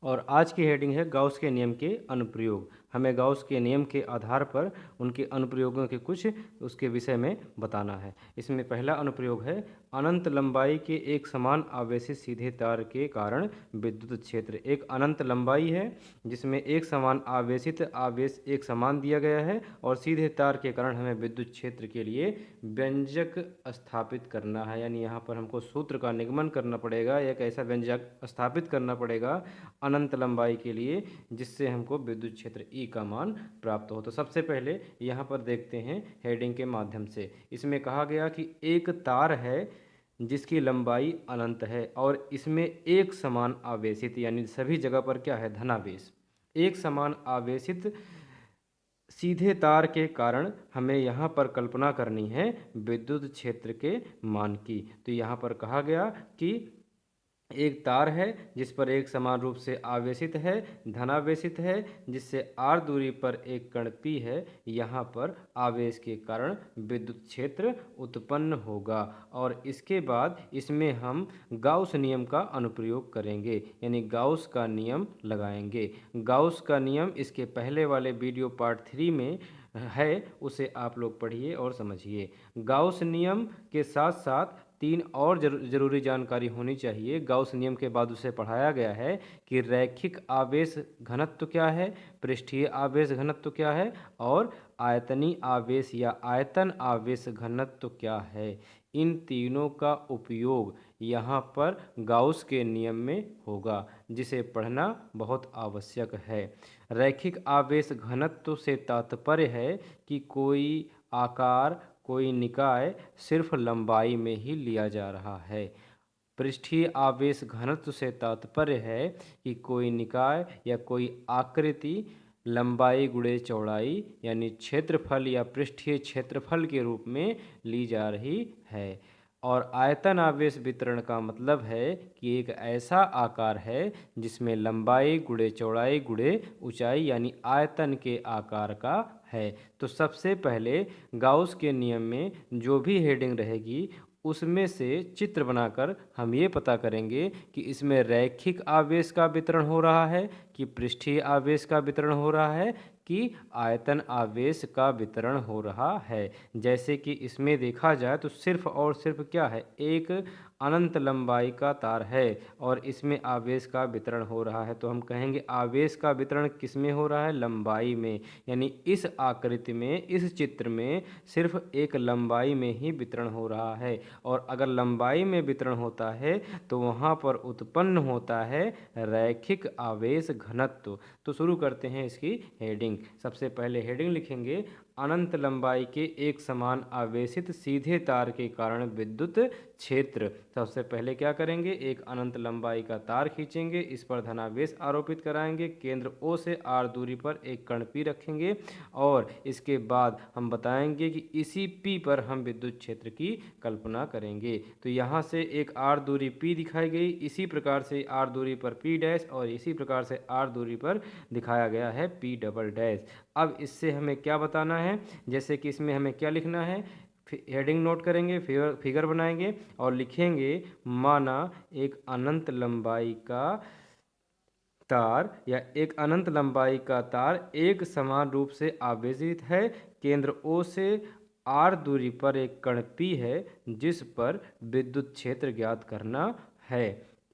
और आज की हेडिंग है गाउस के नियम के अनुप्रयोग। हमें गाउस के नियम के आधार पर उनके अनुप्रयोगों के कुछ उसके विषय में बताना है। इसमें पहला अनुप्रयोग है अनंत लंबाई के एक समान आवेशित सीधे तार के कारण विद्युत क्षेत्र। एक अनंत लंबाई है जिसमें एक समान आवेशित आवेश एक समान दिया गया है और सीधे तार के कारण हमें विद्युत क्षेत्र के लिए व्यंजक स्थापित करना है। यानी यहाँ पर हमको सूत्र का निगमन करना पड़ेगा, एक ऐसा व्यंजक स्थापित करना पड़ेगा अनंत लंबाई के लिए जिससे हमको विद्युत क्षेत्र ई का मान प्राप्त हो। तो सबसे पहले यहाँ पर देखते हैं हेडिंग के माध्यम से। इसमें कहा गया कि एक तार है जिसकी लंबाई अनंत है और इसमें एक समान आवेशित, यानी सभी जगह पर क्या है, धनावेश, एक समान आवेशित सीधे तार के कारण हमें यहाँ पर कल्पना करनी है विद्युत क्षेत्र के मान की। तो यहाँ पर कहा गया कि एक तार है जिस पर एक समान रूप से आवेशित है, धनावेशित है, जिससे r दूरी पर एक कण P है। यहाँ पर आवेश के कारण विद्युत क्षेत्र उत्पन्न होगा और इसके बाद इसमें हम गाउस नियम का अनुप्रयोग करेंगे, यानी गाउस का नियम लगाएंगे। गाउस का नियम इसके पहले वाले वीडियो पार्ट 3 में है, उसे आप लोग पढ़िए और समझिए। गाउस नियम के साथ साथ तीन और जरूरी जानकारी होनी चाहिए। गाउस नियम के बाद उसे पढ़ाया गया है कि रैखिक आवेश घनत्व क्या है, पृष्ठीय आवेश घनत्व क्या है और आयतनी आवेश या आयतन आवेश घनत्व क्या है। इन तीनों का उपयोग यहाँ पर गाउस के नियम में होगा, जिसे पढ़ना बहुत आवश्यक है। रैखिक आवेश घनत्व से तात्पर्य है कि कोई आकार, कोई निकाय सिर्फ लंबाई में ही लिया जा रहा है। पृष्ठीय आवेश घनत्व से तात्पर्य है कि कोई निकाय या कोई आकृति लंबाई गुणे चौड़ाई यानी क्षेत्रफल या पृष्ठीय क्षेत्रफल के रूप में ली जा रही है। और आयतन आवेश वितरण का मतलब है कि एक ऐसा आकार है जिसमें लंबाई गुणे चौड़ाई गुणे ऊंचाई यानी आयतन के आकार का है। तो सबसे पहले गाउस के नियम में जो भी हेडिंग रहेगी उसमें से चित्र बनाकर हम ये पता करेंगे कि इसमें रैखिक आवेश का वितरण हो रहा है कि पृष्ठीय आवेश का वितरण हो रहा है कि आयतन आवेश का वितरण हो रहा है। जैसे कि इसमें देखा जाए तो सिर्फ और सिर्फ क्या है, एक अनंत लंबाई का तार है और इसमें आवेश का वितरण हो रहा है। तो हम कहेंगे आवेश का वितरण किस में हो रहा है, लंबाई में। यानी इस आकृति में, इस चित्र में सिर्फ एक लंबाई में ही वितरण हो रहा है और अगर लंबाई में वितरण होता है तो वहाँ पर उत्पन्न होता है रैखिक आवेश घनत्व। तो शुरू करते हैं इसकी हेडिंग। सबसे पहले हेडिंग लिखेंगे अनंत लंबाई के एक समान आवेशित सीधे तार के कारण विद्युत क्षेत्र। सबसे पहले क्या करेंगे, एक अनंत लंबाई का तार खींचेंगे, इस पर धनावेश आरोपित कराएंगे, केंद्र O से r दूरी पर एक कण P रखेंगे और इसके बाद हम बताएंगे कि इसी P पर हम विद्युत क्षेत्र की कल्पना करेंगे। तो यहाँ से एक r दूरी P दिखाई गई, इसी प्रकार से r दूरी पर P डैश और इसी प्रकार से r दूरी पर दिखाया गया है P डबल डैश। अब इससे हमें क्या बताना है, जैसे कि इसमें हमें क्या लिखना है, हेडिंग नोट करेंगे, फिगर बनाएंगे और लिखेंगे माना एक अनंत लंबाई का तार या एक अनंत लंबाई का तार एक समान रूप से आवेशित है। केंद्र O से r दूरी पर एक कण P है जिस पर विद्युत क्षेत्र ज्ञात करना है।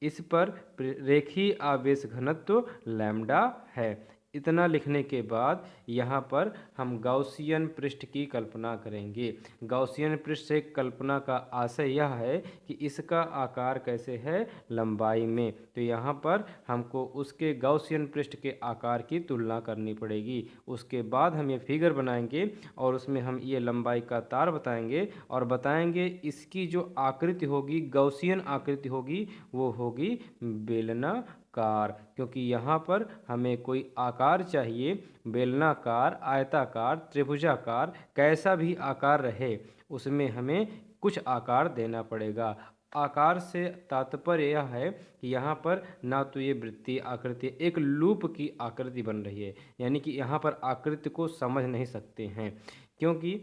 इस पर रेखीय आवेश घनत्व लैम्डा है। इतना लिखने के बाद यहाँ पर हम गाउसियन पृष्ठ की कल्पना करेंगे। गाउसियन पृष्ठ से कल्पना का आशय यह है कि इसका आकार कैसे है, लंबाई में। तो यहाँ पर हमको उसके गाउसियन पृष्ठ के आकार की तुलना करनी पड़ेगी। उसके बाद हम ये फिगर बनाएंगे और उसमें हम ये लंबाई का तार बताएंगे और बताएंगे इसकी जो आकृति होगी, गाउसियन आकृति होगी, वो होगी बेलनाकार, क्योंकि यहाँ पर हमें कोई आकार चाहिए, बेलनाकार, आयताकार, त्रिभुजाकार, कैसा भी आकार रहे उसमें हमें कुछ आकार देना पड़ेगा। आकार से तात्पर्य यह है कि यहाँ पर ना तो ये वृत्तीय आकृति, एक लूप की आकृति बन रही है, यानी कि यहाँ पर आकृति को समझ नहीं सकते हैं, क्योंकि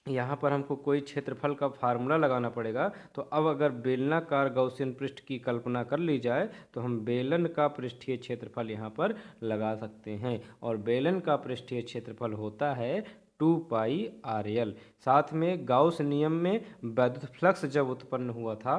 यहाँ पर हमको कोई क्षेत्रफल का फार्मूला लगाना पड़ेगा। तो अब अगर बेलनाकार गौसियन पृष्ठ की कल्पना कर ली जाए तो हम बेलन का पृष्ठीय क्षेत्रफल यहाँ पर लगा सकते हैं, और बेलन का पृष्ठीय क्षेत्रफल होता है 2πr l। साथ में गाउस नियम में वैद्युत फ्लक्स जब उत्पन्न हुआ था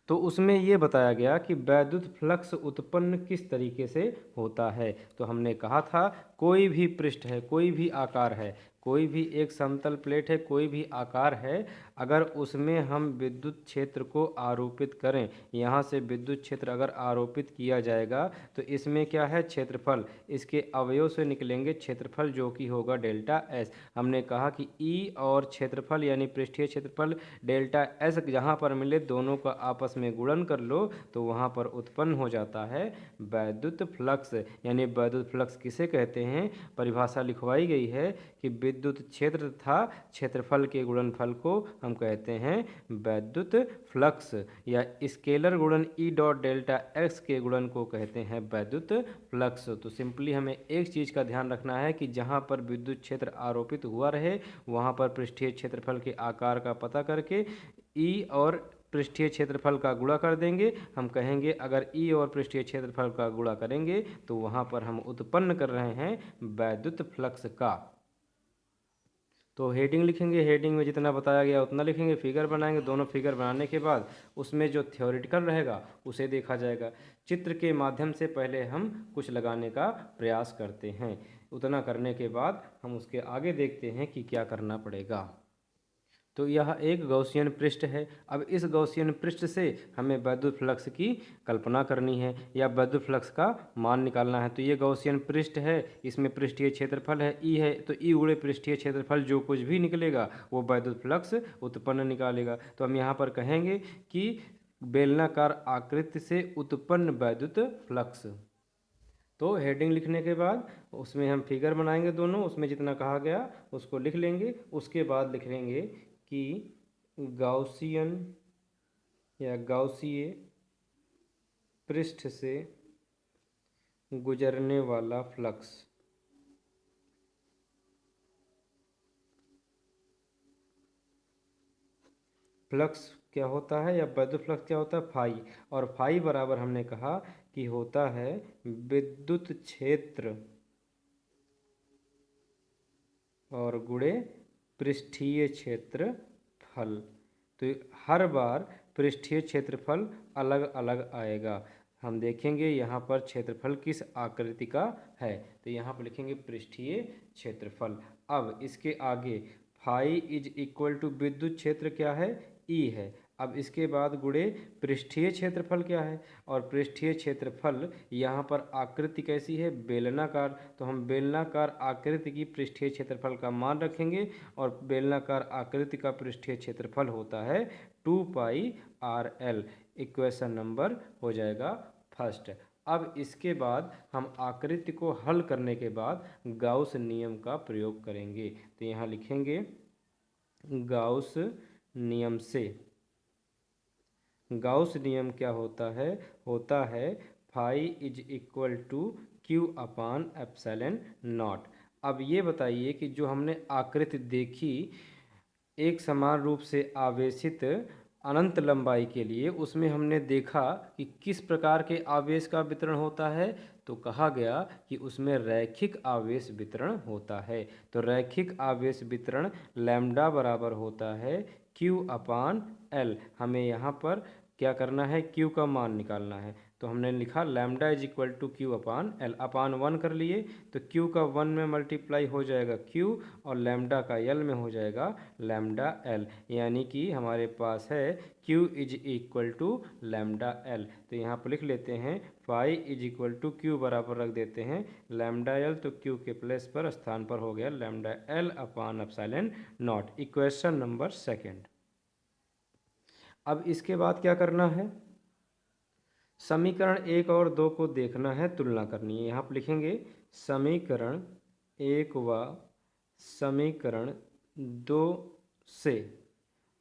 तो उसमें ये बताया गया कि वैद्युत फ्लक्स उत्पन्न किस तरीके से होता है। तो हमने कहा था कोई भी पृष्ठ है, कोई भी आकार है, कोई भी एक समतल प्लेट है, कोई भी आकार है, अगर उसमें हम विद्युत क्षेत्र को आरोपित करें, यहाँ से विद्युत क्षेत्र अगर आरोपित किया जाएगा तो इसमें क्या है, क्षेत्रफल, इसके अवयव से निकलेंगे क्षेत्रफल जो कि होगा डेल्टा एस। हमने कहा कि ई और क्षेत्रफल यानी पृष्ठीय क्षेत्रफल डेल्टा एस जहाँ पर मिले दोनों का आपस में गुणन कर लो तो वहाँ पर उत्पन्न हो जाता है वैद्युत फ्लक्स। यानी वैद्युत फ्लक्स किसे कहते हैं, परिभाषा लिखवाई गई है कि विद्युत क्षेत्र तथा क्षेत्रफल के गुणनफल को हम कहते हैं वैद्युत फ्लक्स, या स्केलर गुणन ई डॉट डेल्टा एक्स के गुणन को कहते हैं वैद्युत फ्लक्स। तो सिंपली हमें एक चीज़ का ध्यान रखना है कि जहाँ पर विद्युत क्षेत्र आरोपित हुआ रहे वहाँ पर पृष्ठीय क्षेत्रफल के आकार का पता करके ई और पृष्ठीय क्षेत्रफल का गुणा कर देंगे। हम कहेंगे अगर ई और पृष्ठीय क्षेत्रफल का गुणा करेंगे तो वहाँ पर हम उत्पन्न कर रहे हैं वैद्युत फ्लक्स का। तो हेडिंग लिखेंगे, हेडिंग में जितना बताया गया उतना लिखेंगे, फिगर बनाएंगे, दोनों फिगर बनाने के बाद उसमें जो थ्योरेटिकल रहेगा उसे देखा जाएगा। चित्र के माध्यम से पहले हम कुछ लगाने का प्रयास करते हैं, उतना करने के बाद हम उसके आगे देखते हैं कि क्या करना पड़ेगा। तो यह एक गौसियन पृष्ठ है। अब इस गौसियन पृष्ठ से हमें वैद्युत फ्लक्स की कल्पना करनी है या वैद्युत फ्लक्स का मान निकालना है। तो ये गौसियन पृष्ठ है, इसमें पृष्ठीय क्षेत्रफल है ई है, तो ई गुणे पृष्ठीय क्षेत्रफल जो कुछ भी निकलेगा वो वैद्युत फ्लक्स उत्पन्न निकालेगा। तो हम यहाँ पर कहेंगे कि बेलनाकार आकृति से उत्पन्न वैद्युत फ्लक्स। तो हेडिंग लिखने के बाद उसमें हम फिगर बनाएंगे दोनों, उसमें जितना कहा गया उसको लिख लेंगे। उसके बाद लिख लेंगे कि गाउसियन या गाउसीय पृष्ठ से गुजरने वाला फ्लक्स क्या होता है, या वैद्युत फ्लक्स क्या होता है, फाई। और फाई बराबर हमने कहा कि होता है विद्युत क्षेत्र और गुणे पृष्ठीय क्षेत्रफल। तो हर बार पृष्ठीय क्षेत्रफल अलग अलग आएगा। हम देखेंगे यहाँ पर क्षेत्रफल किस आकृति का है, तो यहाँ पर लिखेंगे पृष्ठीय क्षेत्रफल। अब इसके आगे फाई इज इक्वल टू विद्युत क्षेत्र क्या है, ई है। अब इसके बाद गुणे पृष्ठीय क्षेत्रफल क्या है, और पृष्ठीय क्षेत्रफल यहाँ पर आकृति कैसी है, बेलनाकार। तो हम बेलनाकार आकृति की पृष्ठीय क्षेत्रफल का मान रखेंगे, और बेलनाकार आकृति का पृष्ठीय क्षेत्रफल होता है 2πr l। इक्वेशन नंबर हो जाएगा फर्स्ट। अब इसके बाद हम आकृति को हल करने के बाद गाउस नियम का प्रयोग करेंगे। तो यहाँ लिखेंगे गाउस नियम से। गाउस नियम क्या होता है phi is equal to Q upon epsilon nought. अब ये बताइए कि जो हमने आकृति देखी एक समान रूप से आवेशित अनंत लंबाई के लिए, उसमें हमने देखा कि किस प्रकार के आवेश का वितरण होता है। तो कहा गया कि उसमें रैखिक आवेश वितरण होता है। तो रैखिक आवेश वितरण लैम्डा बराबर होता है क्यू अपान एल। हमें यहाँ पर क्या करना है, क्यू का मान निकालना है। तो हमने लिखा lambda is equal to Q upon L, upon 1 कर लिए तो क्यू का 1 में मल्टीप्लाई हो जाएगा क्यू, और लैम्डा का एल में हो जाएगा लैम्डा एल। यानी कि हमारे पास है Q is equal to lambda L. तो यहाँ पर लिख लेते हैं phi is equal to Q बराबर रख देते हैं लैम्डा एल, तो क्यू के प्लेस पर स्थान पर हो गया lambda L upon epsilon nought. Equation number second. अब इसके बाद क्या करना है, समीकरण 1 और 2 को देखना है, तुलना करनी है। यहाँ पर लिखेंगे समीकरण 1 व समीकरण 2 से।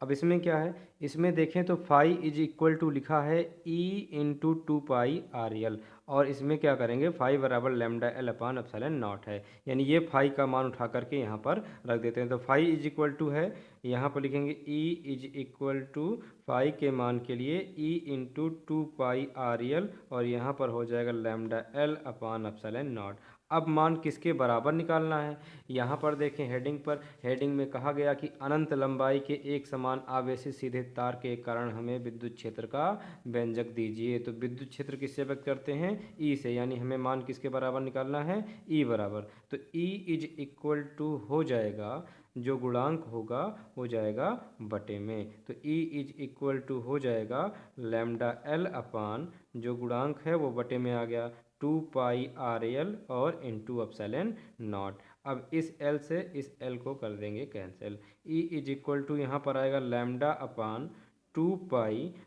अब इसमें क्या है, इसमें देखें तो फाई इज इक्वल टू लिखा है ई इंटू 2πr l, और इसमें क्या करेंगे, फाई बराबर lambda L upon epsilon nought है, यानी ये फाई का मान उठा करके यहाँ पर रख देते हैं। तो फाई इज इक्वल टू है, यहाँ पर लिखेंगे E is equal to phi के मान के लिए ई इंटू 2πr और यहाँ पर हो जाएगा lambda L upon epsilon nought. अब मान किसके बराबर निकालना है, यहाँ पर देखें हेडिंग पर, हेडिंग में कहा गया कि अनंत लंबाई के एक समान आवेशित सीधे तार के कारण हमें विद्युत क्षेत्र का व्यंजक दीजिए। तो विद्युत क्षेत्र किससे व्यक्त करते हैं, ई से, यानी हमें मान किसके बराबर निकालना है, ई बराबर। तो ई इज इक्वल टू हो जाएगा, जो गुणांक होगा हो जाएगा बटे में, तो ई इज इक्वल टू हो जाएगा लैम्डा एल अपान, जो गुणांक है वो बटे में आ गया 2πr और इंटू एप्सिलॉन नॉट। अब इस एल से इस एल को कर देंगे cancel, E is equal to यहाँ पर आएगा लैम्डा अपान 2π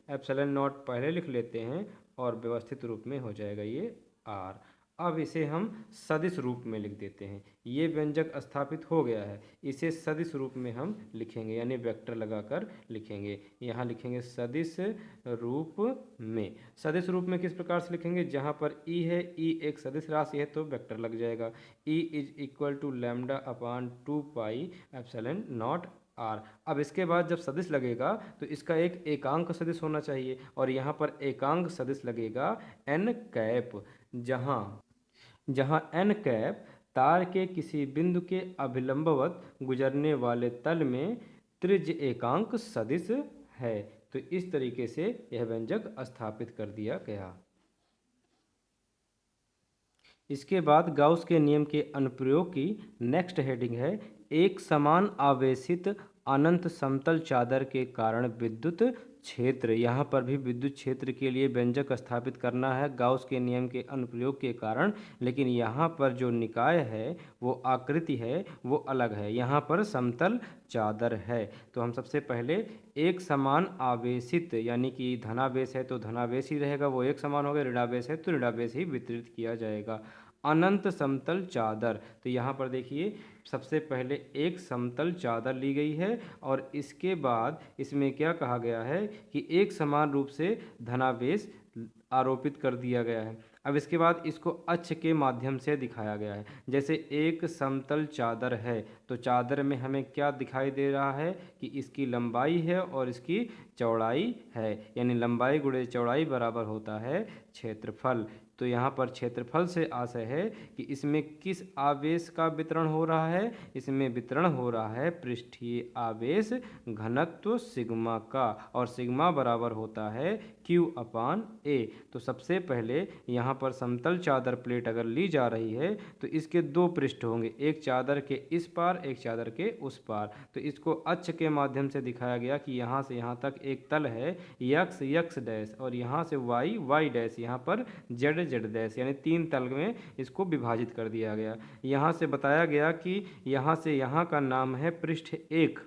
एप्सिलॉन नॉट पहले लिख लेते हैं और व्यवस्थित रूप में हो जाएगा ये आर। अब इसे हम सदिश रूप में लिख देते हैं, ये व्यंजक स्थापित हो गया है, इसे सदिश रूप में हम लिखेंगे, यानी वेक्टर लगाकर लिखेंगे। यहाँ लिखेंगे सदिश रूप में। सदिश रूप में किस प्रकार से लिखेंगे, जहाँ पर ई है, ई एक सदिश राशि है तो वेक्टर लग जाएगा, E is equal to lambda upon 2π epsilon naught R. अब इसके बाद जब सदिश लगेगा तो इसका एक एकांक सदिश होना चाहिए, और यहाँ पर एकांक सदिश लगेगा एन कैप, जहाँ एन कैप तार के किसी बिंदु के अभिलंबवत गुजरने वाले तल में त्रिज्य एकांक सदिश है। तो इस तरीके से यह व्यंजक स्थापित कर दिया गया। इसके बाद गाउस के नियम के अनुप्रयोग की नेक्स्ट हेडिंग है, एक समान आवेशित अनंत समतल चादर के कारण विद्युत क्षेत्र। यहाँ पर भी विद्युत क्षेत्र के लिए व्यंजक स्थापित करना है गाउस के नियम के अनुप्रयोग के कारण, लेकिन यहाँ पर जो निकाय है वो आकृति है वो अलग है, यहाँ पर समतल चादर है। तो हम सबसे पहले एक समान आवेशित, यानी कि धनावेश है तो धनावेश ही रहेगा, वो एक समान हो गया, ऋणावेश है तो ऋणावेश ही वितरित किया जाएगा। अनंत समतल चादर, तो यहाँ पर देखिए सबसे पहले एक समतल चादर ली गई है और इसके बाद इसमें क्या कहा गया है कि एक समान रूप से धनावेश आरोपित कर दिया गया है। अब इसके बाद इसको अक्ष के माध्यम से दिखाया गया है, जैसे एक समतल चादर है तो चादर में हमें क्या दिखाई दे रहा है कि इसकी लंबाई है और इसकी चौड़ाई है, यानी लंबाई गुणे चौड़ाई बराबर होता है क्षेत्रफल। तो यहाँ पर क्षेत्रफल से आशय है कि इसमें किस आवेश का वितरण हो रहा है, इसमें वितरण हो रहा है पृष्ठीय आवेश घनत्व सिग्मा का, और सिग्मा बराबर होता है Q अपान A। तो सबसे पहले यहाँ पर समतल चादर प्लेट अगर ली जा रही है तो इसके दो पृष्ठ होंगे, एक चादर के इस पार एक चादर के उस पार। तो इसको अक्ष के माध्यम से दिखाया गया कि यहाँ से यहाँ तक एक तल है यक्स यक्स डैश, और यहाँ से वाई वाई डैश, यहाँ पर जेड जेड डैश, यानी तीन तल में इसको विभाजित कर दिया गया। यहाँ से बताया गया कि यहाँ से यहाँ का नाम है पृष्ठ एक,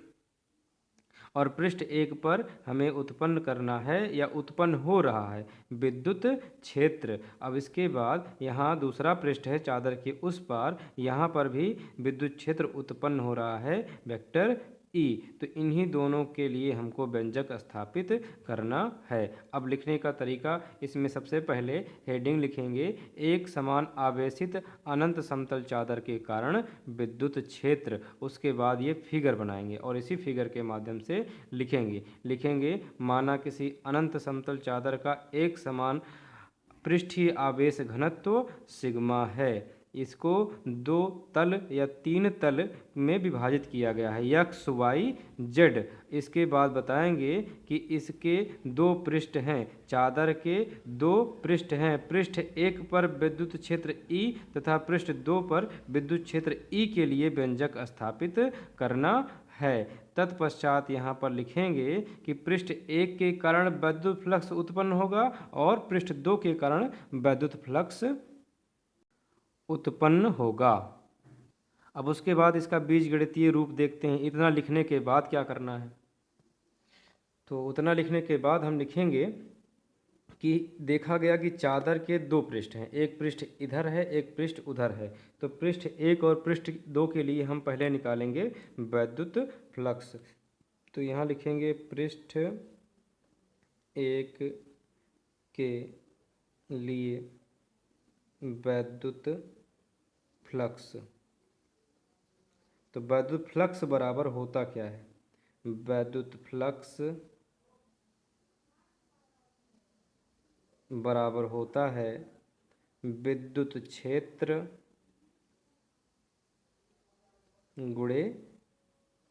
और पृष्ठ एक पर हमें उत्पन्न करना है या उत्पन्न हो रहा है विद्युत क्षेत्र। अब इसके बाद यहाँ दूसरा पृष्ठ है चादर के उस पार, यहाँ पर भी विद्युत क्षेत्र उत्पन्न हो रहा है वेक्टर ई। तो इन्हीं दोनों के लिए हमको व्यंजक स्थापित करना है। अब लिखने का तरीका, इसमें सबसे पहले हेडिंग लिखेंगे एक समान आवेशित अनंत समतल चादर के कारण विद्युत क्षेत्र, उसके बाद ये फिगर बनाएंगे और इसी फिगर के माध्यम से लिखेंगे माना किसी अनंत समतल चादर का एक समान पृष्ठीय आवेश घनत्व सिग्मा है, इसको दो तल या तीन तल में विभाजित किया गया है यक्स वाई जेड। इसके बाद बताएंगे कि इसके दो पृष्ठ हैं, चादर के दो पृष्ठ हैं, पृष्ठ एक पर विद्युत क्षेत्र ई तथा पृष्ठ दो पर विद्युत क्षेत्र ई के लिए व्यंजक स्थापित करना है। तत्पश्चात यहाँ पर लिखेंगे कि पृष्ठ एक के कारण विद्युत फ्लक्स उत्पन्न होगा और पृष्ठ दो के कारण विद्युत फ्लक्स उत्पन्न होगा। अब उसके बाद इसका बीजगणितीय रूप देखते हैं। इतना लिखने के बाद क्या करना है, तो उतना लिखने के बाद हम लिखेंगे कि देखा गया कि चादर के दो पृष्ठ हैं, एक पृष्ठ इधर है एक पृष्ठ उधर है। तो पृष्ठ एक और पृष्ठ दो के लिए हम पहले निकालेंगे विद्युत फ्लक्स। तो यहाँ लिखेंगे पृष्ठ एक के लिए वैद्युत फ्लक्स। तो वैद्युत फ्लक्स बराबर होता क्या है? वैद्युत फ्लक्स बराबर होता है विद्युत क्षेत्र गुणे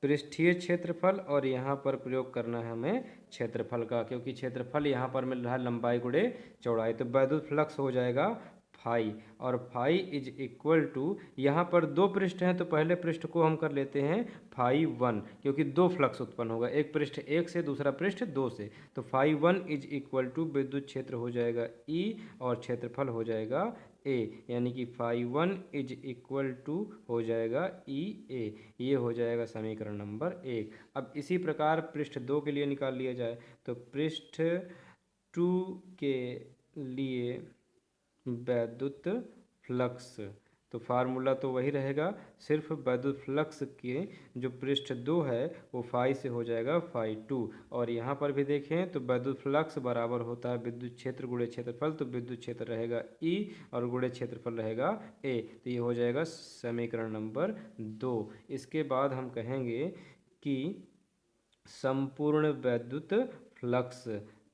पृष्ठीय क्षेत्रफल, और यहाँ पर प्रयोग करना है हमें क्षेत्रफल का, क्योंकि क्षेत्रफल यहाँ पर मिल रहा है लंबाई गुणे चौड़ाई। तो वैद्युत फ्लक्स हो जाएगा फाई, और फाई इज इक्वल टू, यहाँ पर दो पृष्ठ हैं तो पहले पृष्ठ को हम कर लेते हैं फाई वन, क्योंकि दो फ्लक्स उत्पन्न होगा, एक पृष्ठ एक से दूसरा पृष्ठ दो से। तो phi one is equal to विद्युत क्षेत्र हो जाएगा ई और क्षेत्रफल हो जाएगा ए, यानी कि phi one is equal to हो जाएगा ई ए। ये हो जाएगा समीकरण नंबर 1। अब इसी प्रकार पृष्ठ 2 के लिए निकाल लिया जाए। तो पृष्ठ 2 के लिए वैद्युत फ्लक्स, तो फार्मूला तो वही रहेगा, सिर्फ वैद्युत फ्लक्स के जो पृष्ठ 2 है वो फाई से हो जाएगा फाई 2। और यहाँ पर भी देखें तो वैद्युत फ्लक्स बराबर होता है विद्युत क्षेत्र गुणे क्षेत्रफल, तो विद्युत क्षेत्र रहेगा ई और गुणे क्षेत्रफल रहेगा ए। तो ये हो जाएगा समीकरण नंबर 2। इसके बाद हम कहेंगे कि संपूर्ण वैद्युत फ्लक्स।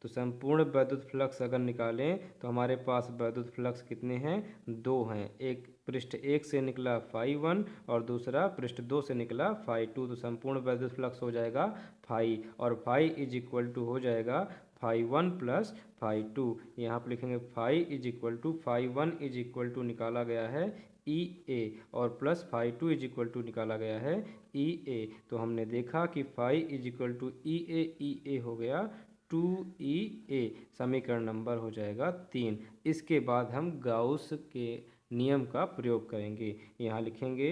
तो संपूर्ण वैद्युत फ्लक्स अगर निकालें तो हमारे पास वैद्युत फ्लक्स कितने हैं? 2 हैं। एक पृष्ठ 1 से निकला फाई 1 और दूसरा पृष्ठ 2 से निकला फाई 2। तो संपूर्ण वैद्युत फ्लक्स हो जाएगा फाई, और फाई इज इक्वल टू हो जाएगा फाई 1 प्लस फाई 2। यहाँ पर लिखेंगे phi is equal to, phi 1 is equal to निकाला गया है ई ए, और plus phi 2 is equal to निकाला गया है ई ए। तो हमने देखा कि phi is equal to E A हो गया 2E A, समीकरण नंबर हो जाएगा 3। इसके बाद हम गाउस के नियम का प्रयोग करेंगे। यहाँ लिखेंगे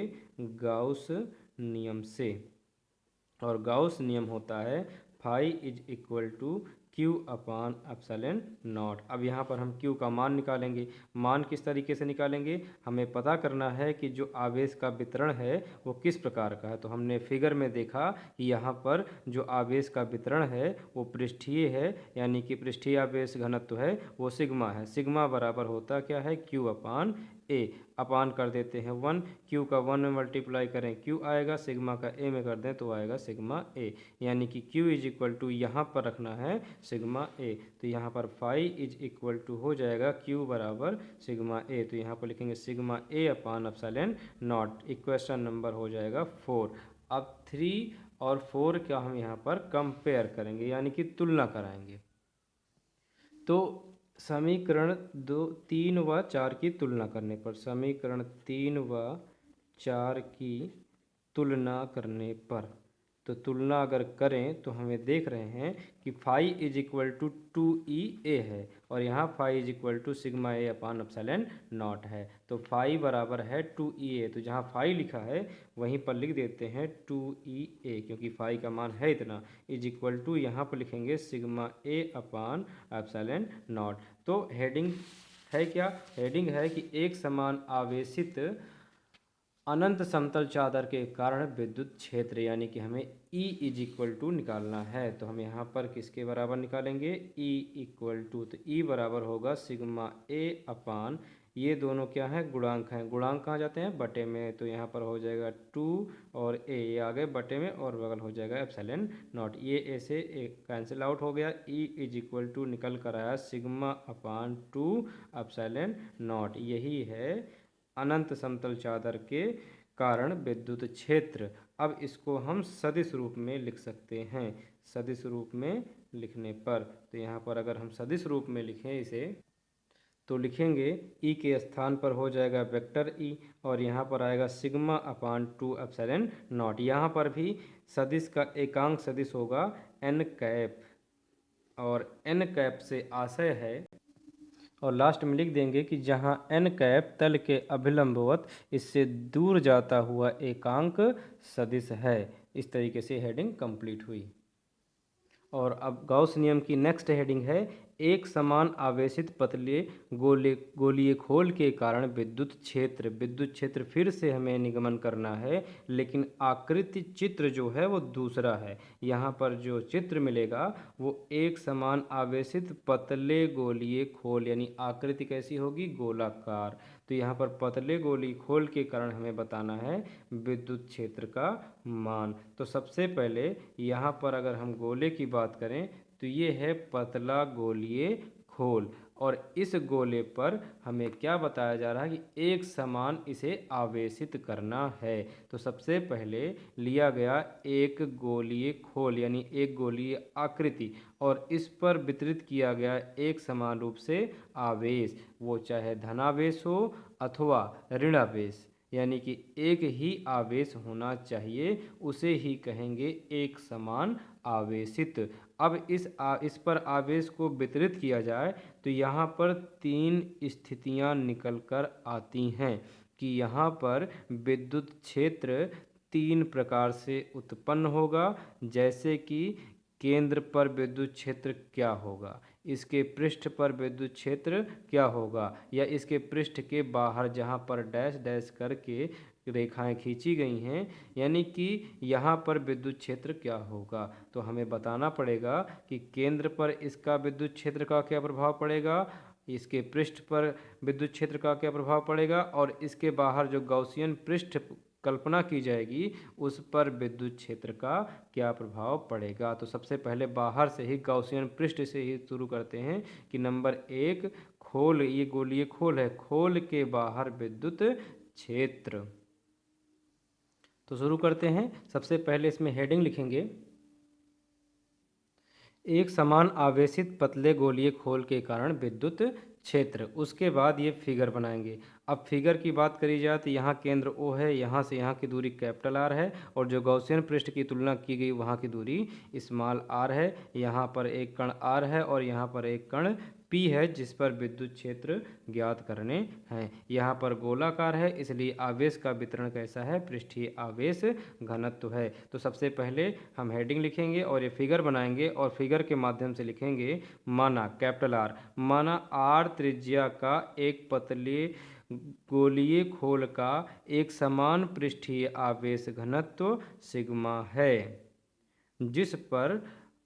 गाउस नियम से, और गाउस नियम होता है phi is equal to Q upon epsilon nought. अब यहाँ पर हम क्यू का मान निकालेंगे। मान किस तरीके से निकालेंगे? हमें पता करना है कि जो आवेश का वितरण है वो किस प्रकार का है। तो हमने फिगर में देखा कि यहाँ पर जो आवेश का वितरण है वो पृष्ठीय है, यानी कि पृष्ठीय आवेश घनत्व है वो सिग्मा है। सिग्मा बराबर होता क्या है? क्यू अपान ए। अपान कर देते हैं 1, क्यू का 1 में मल्टीप्लाई करें क्यू आएगा, सिग्मा का ए में कर दें तो आएगा सिग्मा ए, यानी कि क्यू इज इक्वल टू यहाँ पर रखना है सिग्मा ए। तो यहाँ पर फाई इज इक्वल टू हो जाएगा क्यू बराबर सिग्मा ए। तो यहाँ पर लिखेंगे sigma A upon epsilon nought. Equation number हो जाएगा 4। अब 3 और 4 का हम यहाँ पर कंपेयर करेंगे, यानी कि तुलना कराएंगे। तो समीकरण 3 व 4 की तुलना करने पर, समीकरण 3 व 4 की तुलना करने पर, तो तुलना अगर करें तो हमें देख रहे हैं कि phi is equal to 2E है, और यहाँ phi is equal to sigma A upon epsilon nought है। तो फाई बराबर है 2E। तो जहाँ फाई लिखा है वहीं पर लिख देते हैं 2E, क्योंकि फाई का मान है इतना, इज इक्वल टू यहाँ पर लिखेंगे sigma A upon epsilon not. तो हेडिंग है क्या? हेडिंग है कि एक समान आवेशित अनंत समतल चादर के कारण विद्युत क्षेत्र, यानी कि हमें E इज इक्वल टू निकालना है। तो हम यहाँ पर किसके बराबर निकालेंगे? E इक्वल टू, तो E बराबर होगा सिग्मा ए अपान, ये दोनों क्या हैं? गुणांक हैं। गुणांक कहाँ जाते हैं? बटे में। तो यहाँ पर हो जाएगा 2 और ए, ये आ गए बटे में, और बगल हो जाएगा एप्सिलॉन नॉट। ये ए से कैंसिल आउट हो गया। E इज इक्वल टू निकल कर आया सिग्मा अपान 2 एप्सिलॉन नॉट। यही है अनंत समतल चादर के कारण विद्युत क्षेत्र। अब इसको हम सदिश रूप में लिख सकते हैं। सदिश रूप में लिखने पर, तो यहाँ पर अगर हम सदिश रूप में लिखें इसे, तो लिखेंगे E के स्थान पर हो जाएगा वेक्टर E, और यहाँ पर आएगा सिग्मा अपान 2 एप्सिलॉन नॉट। यहाँ पर भी सदिश का एकांक सदिश होगा n कैप, और n कैप से आशय है, और लास्ट में लिख देंगे कि जहाँ n कैप तल के अभिलंबवत इससे दूर जाता हुआ एकांक सदिश है। इस तरीके से हेडिंग कंप्लीट हुई। और अब गाउस नियम की नेक्स्ट हेडिंग है एक समान आवेशित पतले गोलीय खोल के कारण विद्युत क्षेत्र फिर से हमें निगमन करना है, लेकिन आकृति चित्र जो है वो दूसरा है। यहाँ पर जो चित्र मिलेगा वो एक समान आवेशित पतले गोलीय खोल, यानी आकृति कैसी होगी, गोलाकार। तो यहाँ पर पतले गोली खोल के कारण हमें बताना है विद्युत क्षेत्र का मान। तो सबसे पहले यहाँ पर अगर हम गोले की बात करें तो ये है पतला गोलीय खोल, और इस गोले पर हमें क्या बताया जा रहा है कि एक समान इसे आवेशित करना है। तो सबसे पहले लिया गया एक गोलीय खोल यानी एक गोलीय आकृति, और इस पर वितरित किया गया एक समान रूप से आवेश, वो चाहे धनावेश हो अथवा ऋणावेश, यानी कि एक ही आवेश होना चाहिए, उसे ही कहेंगे एक समान आवेशित। अब इस पर आवेश को वितरित किया जाए तो यहाँ पर तीन स्थितियाँ निकल कर आती हैं कि यहाँ पर विद्युत क्षेत्र तीन प्रकार से उत्पन्न होगा। जैसे कि केंद्र पर विद्युत क्षेत्र क्या होगा, इसके पृष्ठ पर विद्युत क्षेत्र क्या होगा, या इसके पृष्ठ के बाहर जहाँ पर डैश डैश करके रेखाएं खींची गई हैं, यानी कि यहाँ पर विद्युत क्षेत्र क्या होगा। तो हमें बताना पड़ेगा कि केंद्र पर इसका विद्युत क्षेत्र का क्या प्रभाव पड़ेगा, इसके पृष्ठ पर विद्युत क्षेत्र का क्या प्रभाव पड़ेगा, और इसके बाहर जो गॉसियन पृष्ठ कल्पना की जाएगी उस पर विद्युत क्षेत्र का क्या प्रभाव पड़ेगा। तो सबसे पहले बाहर से ही गॉसियन पृष्ठ से ही शुरू करते हैं कि नंबर 1 खोल, ये गोलीय खोल है, खोल के बाहर विद्युत क्षेत्र। तो शुरू करते हैं। सबसे पहले इसमें हेडिंग लिखेंगे एक समान आवेशित पतले गोलीय खोल के कारण विद्युत क्षेत्र। उसके बाद ये फिगर बनाएंगे। अब फिगर की बात करी जाए तो यहाँ केंद्र O है, यहाँ से यहाँ की दूरी कैपिटल R है, और जो गॉसियन पृष्ठ की तुलना की गई वहाँ की दूरी स्मॉल r है। यहाँ पर एक कण R है और यहाँ पर एक कण P है जिस पर विद्युत क्षेत्र ज्ञात करने हैं। यहाँ पर गोलाकार है इसलिए आवेश का वितरण कैसा है, पृष्ठीय आवेश घनत्व है। तो सबसे पहले हम हेडिंग लिखेंगे और ये फिगर बनाएंगे, और फिगर के माध्यम से लिखेंगे माना कैपिटल R, माना R त्रिज्या का एक पतले गोलीय खोल का एक समान पृष्ठीय आवेश घनत्व सिग्मा है, जिस पर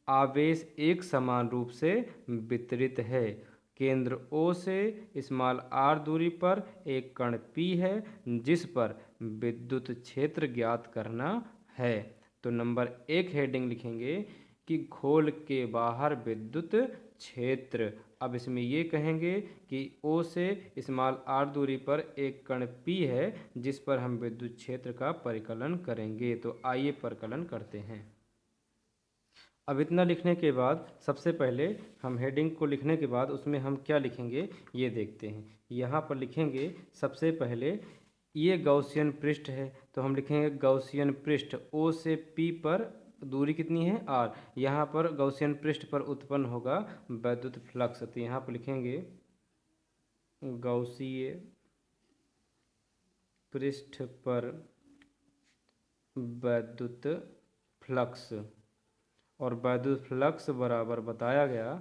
आवेश एक समान रूप से वितरित है। केंद्र O से स्मॉल r दूरी पर एक कण P है जिस पर विद्युत क्षेत्र ज्ञात करना है। तो नंबर 1 हेडिंग लिखेंगे कि खोल के बाहर विद्युत क्षेत्र। अब इसमें ये कहेंगे कि O से स्मॉल r दूरी पर एक कण P है जिस पर हम विद्युत क्षेत्र का परिकलन करेंगे। तो आइए परिकलन करते हैं। अब इतना लिखने के बाद सबसे पहले हम हेडिंग को लिखने के बाद उसमें हम क्या लिखेंगे ये देखते हैं। यहाँ पर लिखेंगे सबसे पहले ये गॉसियन पृष्ठ है, तो हम लिखेंगे गॉसियन पृष्ठ O से P पर दूरी कितनी है r। यहाँ पर गॉसियन पृष्ठ पर उत्पन्न होगा वैद्युत फ्लक्स। तो यहाँ पर लिखेंगे गॉसीय पृष्ठ पर वैद्युत फ्लक्स, और वैद्युत फ्लक्स बराबर बताया गया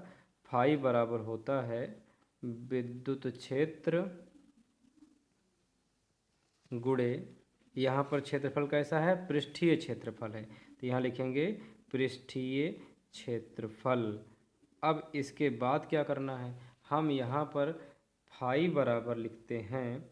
फाई बराबर होता है विद्युत क्षेत्र गुणे, यहाँ पर क्षेत्रफल कैसा है, पृष्ठीय क्षेत्रफल है, तो यहाँ लिखेंगे पृष्ठीय क्षेत्रफल। अब इसके बाद क्या करना है, हम यहाँ पर फाई बराबर लिखते हैं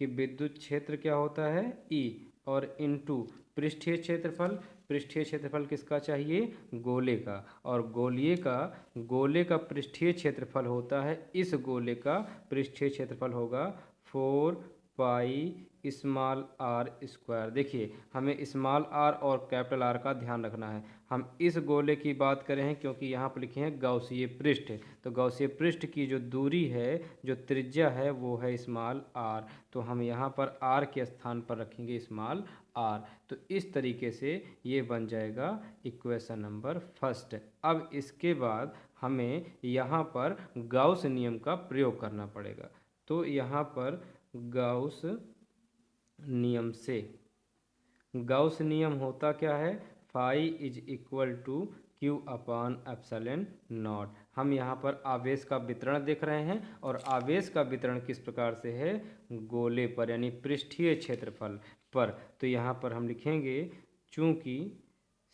कि विद्युत क्षेत्र क्या होता है E, और इनटू पृष्ठीय क्षेत्रफल। पृष्ठीय क्षेत्रफल किसका चाहिए, गोले का, और गोले का पृष्ठीय क्षेत्रफल होता है, इस गोले का पृष्ठीय क्षेत्रफल होगा 4 पाई स्मॉल r स्क्वायर। देखिए हमें स्मॉल r और कैपिटल R का ध्यान रखना है। हम इस गोले की बात कर रहे हैं क्योंकि यहाँ पर लिखे हैं गॉसीय पृष्ठ, तो गॉसीय पृष्ठ की जो दूरी है, जो त्रिज्या है वो है स्मॉल r, तो हम यहाँ पर r के स्थान पर रखेंगे स्मॉल r। तो इस तरीके से ये बन जाएगा इक्वेशन नंबर फर्स्ट। अब इसके बाद हमें यहाँ पर गाउस नियम का प्रयोग करना पड़ेगा। तो यहाँ पर गाउस नियम होता क्या है, phi is equal to Q upon epsilon nought. हम यहाँ पर आवेश का वितरण देख रहे हैं और आवेश का वितरण किस प्रकार से है, गोले पर यानी पृष्ठीय क्षेत्रफल पर। तो यहाँ पर हम लिखेंगे चूंकि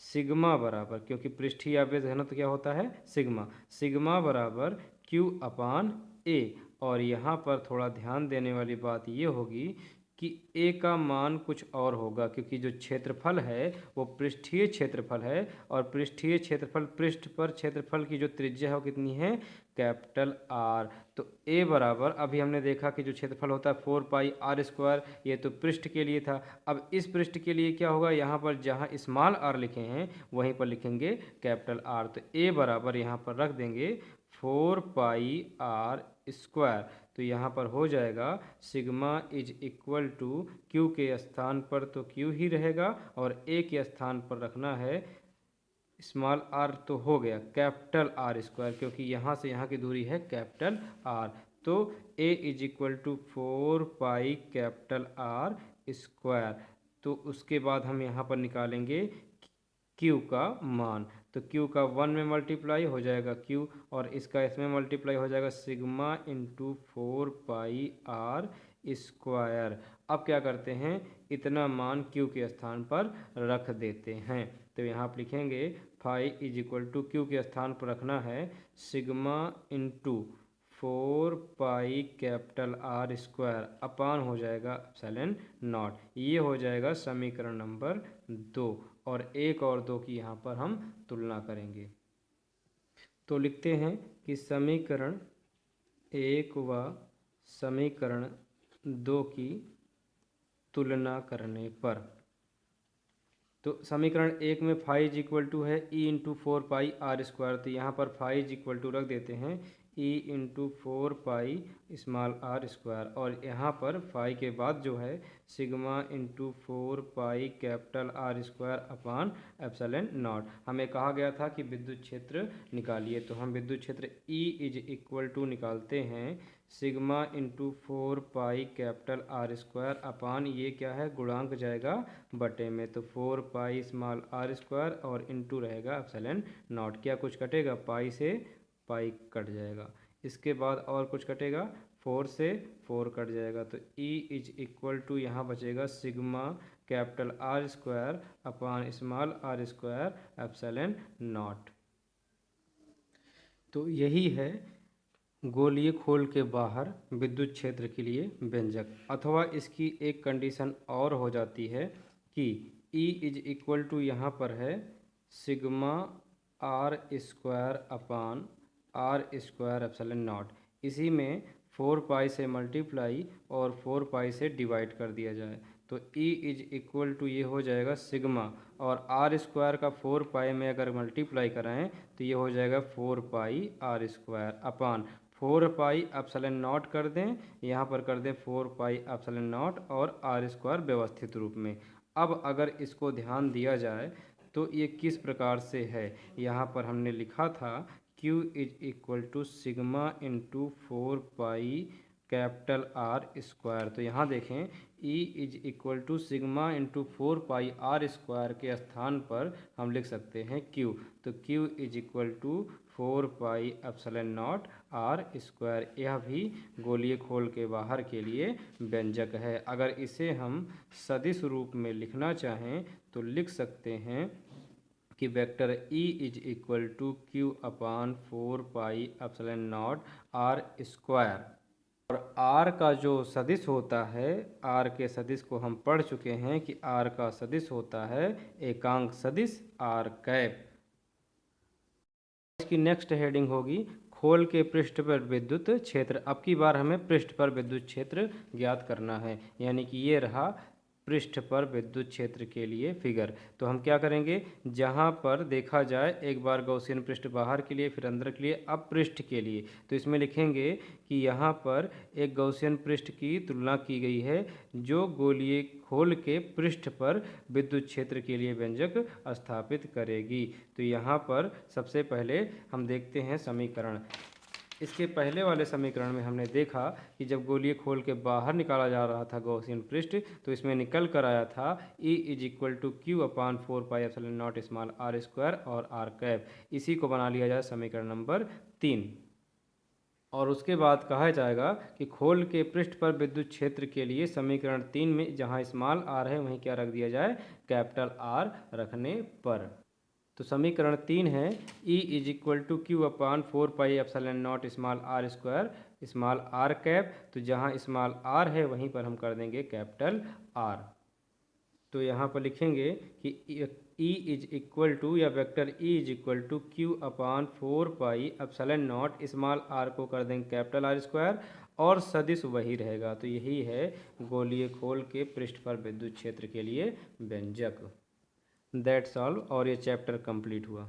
सिग्मा बराबर, क्योंकि पृष्ठीय आवेश घनत्व क्या होता है, सिग्मा, सिग्मा बराबर Q अपान A। और यहाँ पर थोड़ा ध्यान देने वाली बात ये होगी कि A का मान कुछ और होगा, क्योंकि जो क्षेत्रफल है वो पृष्ठीय क्षेत्रफल है और पृष्ठीय क्षेत्रफल, पृष्ठ पर क्षेत्रफल की जो त्रिज्या है वो कितनी है, कैपिटल R। तो A बराबर, अभी हमने देखा कि जो क्षेत्रफल होता है 4πr², ये तो पृष्ठ के लिए था। अब इस पृष्ठ के लिए क्या होगा, यहाँ पर जहाँ स्मॉल r लिखे हैं वहीं पर लिखेंगे कैपिटल R। तो A बराबर यहाँ पर रख देंगे 4πr²। तो यहाँ पर हो जाएगा sigma is equal to Q के स्थान पर तो Q ही रहेगा और A के स्थान पर रखना है स्मॉल r, तो हो गया कैपिटल R², क्योंकि यहाँ से यहाँ की दूरी है कैपिटल R। तो A is equal to 4π capital R²। तो उसके बाद हम यहाँ पर निकालेंगे Q का मान। तो Q का 1 में मल्टीप्लाई हो जाएगा Q और इसका इसमें मल्टीप्लाई हो जाएगा सिग्मा इंटू 4πr²। अब क्या करते हैं, इतना मान Q के स्थान पर रख देते हैं। तो यहाँ आप लिखेंगे phi is equal to Q के स्थान पर रखना है सिग्मा इंटू 4π कैपिटल R² अपान हो जाएगा एप्सिलॉन नॉट। ये हो जाएगा समीकरण नंबर 2 और 1 और 2 की यहाँ पर हम तुलना करेंगे। तो लिखते हैं कि समीकरण 1 व समीकरण 2 की तुलना करने पर, तो समीकरण 1 में फाई इज इक्वल टू है E इंटू 4πr²। तो यहाँ पर फाई इज इक्वल टू रख देते हैं E इंटू 4π स्मॉल r²। और यहाँ पर फाई के बाद जो है sigma into 4π capital R² upon epsilon naught. हमें कहा गया था कि विद्युत क्षेत्र निकालिए, तो हम विद्युत क्षेत्र E इज इक्वल टू निकालते हैं सिग्मा इंटू 4π कैपिटल R² अपान, ये क्या है, गुणांक जाएगा बटे में, तो 4π स्मॉल R² और इंटू रहेगा एप्सिलॉन नॉट। क्या कुछ कटेगा, पाई से पाई कट जाएगा। इसके बाद और कुछ कटेगा, 4 से 4 कट जाएगा। तो E इज इक्वल टू यहाँ बचेगा sigma capital R² upon small R² epsilon not. तो यही है गोलीय खोल के बाहर विद्युत क्षेत्र के लिए व्यंजक। अथवा इसकी एक कंडीशन और हो जाती है कि E इज इक्वल टू यहाँ पर है sigma R² upon R² epsilon not. इसी में 4π से मल्टीप्लाई और 4π से डिवाइड कर दिया जाए, तो E इज इक्वल टू ये हो जाएगा सिग्मा, और R² का 4π में अगर मल्टीप्लाई कराएं तो ये हो जाएगा 4πr² अपान 4π एप्सिलॉन नॉट कर दें, यहाँ पर कर दें 4π एप्सिलॉन नॉट और R² व्यवस्थित रूप में। अब अगर इसको ध्यान दिया जाए तो ये किस प्रकार से है, यहाँ पर हमने लिखा था Q is equal to sigma into 4π capital R²। तो यहाँ देखें E is equal to sigma into 4πr² के स्थान पर हम लिख सकते हैं Q। तो Q is equal to 4π epsilon naught R²। यह भी गोलीय खोल के बाहर के लिए व्यंजक है। अगर इसे हम सदिश रूप में लिखना चाहें तो लिख सकते हैं कि vector E is equal to Q upon 4π epsilon naught R²। और R का जो सदिश होता है, R के सदिश को हम पढ़ चुके हैं कि R का सदिश होता है एकांक सदिश R²। इसकी नेक्स्ट हेडिंग होगी खोल के पृष्ठ पर विद्युत क्षेत्र। अब की बार हमें पृष्ठ पर विद्युत क्षेत्र ज्ञात करना है, यानी कि ये रहा पृष्ठ पर विद्युत क्षेत्र के लिए फिगर। तो हम क्या करेंगे, जहाँ पर देखा जाए एक बार गौसियन पृष्ठ बाहर के लिए, फिर अंदर के लिए, अब पृष्ठ के लिए, तो इसमें लिखेंगे कि यहाँ पर एक गौसियन पृष्ठ की तुलना की गई है जो गोलीय खोल के पृष्ठ पर विद्युत क्षेत्र के लिए व्यंजक स्थापित करेगी। तो यहाँ पर सबसे पहले हम देखते हैं समीकरण। इसके पहले वाले समीकरण में हमने देखा कि जब गोलीय खोल के बाहर निकाला जा रहा था गॉसियन पृष्ठ, तो इसमें निकल कर आया था E = Q/4πε0 small r square और r कैप। इसी को बना लिया जाए समीकरण नंबर 3। और उसके बाद कहा जाएगा कि खोल के पृष्ठ पर विद्युत क्षेत्र के लिए समीकरण 3 में जहाँ स्मॉल r है वहीं क्या रख दिया जाए, कैपिटल R रखने पर। तो समीकरण 3 है E = Q/4πε0 small r square small r cap. तो जहाँ स्मॉल r है वहीं पर हम कर देंगे कैपिटल R। तो यहाँ पर लिखेंगे कि E = या vector E = Q/4πε0 small r को कर देंगे कैपिटल R स्क्वायर और सदिश वही रहेगा। तो यही है गोलीय खोल के पृष्ठ पर विद्युत क्षेत्र के लिए व्यंजक। That's all. और ये चैप्टर कंप्लीट हुआ।